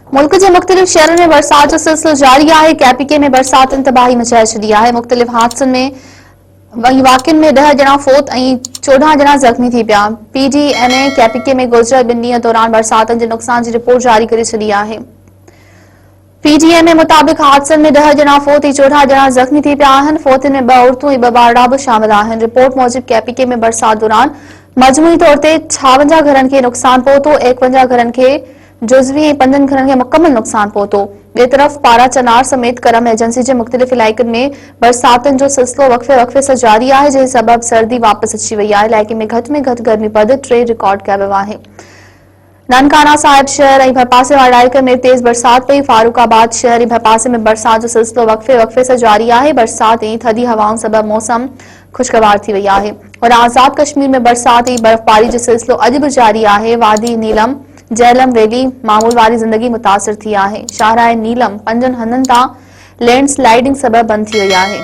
मुल्क के मुख्तलिफ शहरों में बरसात जो सिलसिलो जारी है। KPK में बरसात तबाही मचाए छॾी है। मुख्तलिफ हादसनि में वाक़िअनि में 10 ॼणा फ़ौत ऐं 14 ॼणा ज़ख़्मी थी पिया। PDMA KPK में गुज़िरियल 2 ॾींहं दौरान बरसातनि जे नुक़सान जी रिपोर्ट जारी करे छॾी आहे। PDMA मुताबिक़ हादसनि में 10 ॼणा फ़ौत ऐं 14 ॼणा ज़ख़्मी थी पिया आहिनि। फ़ौतनि में 2 औरतूं ऐं 2 ॿारड़ा बि शामिल आहिनि। रिपोर्ट मूजिब KPK में बरसात दौरान मजमूई तौर ते 56 घरनि खे नुक़सान पहुतो, 51 घरनि खे जुज़वी ऐं 5 घरनि खे मुकम्मल नुक़सान पहुतो। ॿिए तरफ़ पारा चनार समेत करम एजेंसी जे मुख़्तलिफ़ इलाइक़नि में बरसातनि जो सिलसिलो वक़्फ़े सां जारी आहे, जंहिं सबब सर्दी वापसि अची वई आहे। इलाइक़े में घटि गर्मीपद 3 रिकॉर्ड कयो वियो आहे। ननकाना साहिब शहर ऐं भरपासे वारे इलाइक़े में तेज़ बरसात पई। फारूकाबाद शहर ऐं भरपासे में बरसात जो सिलसिलो वक़्फ़े सां जारी आहे। बरसात ऐं थधी हवाउनि सबब मौसम खुशगवार थी वई आहे और आज़ाद कश्मीर में बरसात ऐं बर्फ़बारी जो सिलसिलो अॼु बि जारी आहे। वादी नीलम झेलम वैली मामूल वारी ज़िंदगी मुतासिर थी आहे। शाहराह नीलम 5 हंधनि तां लैंडस्लाइडिंग सबब बंद थी वई आहे।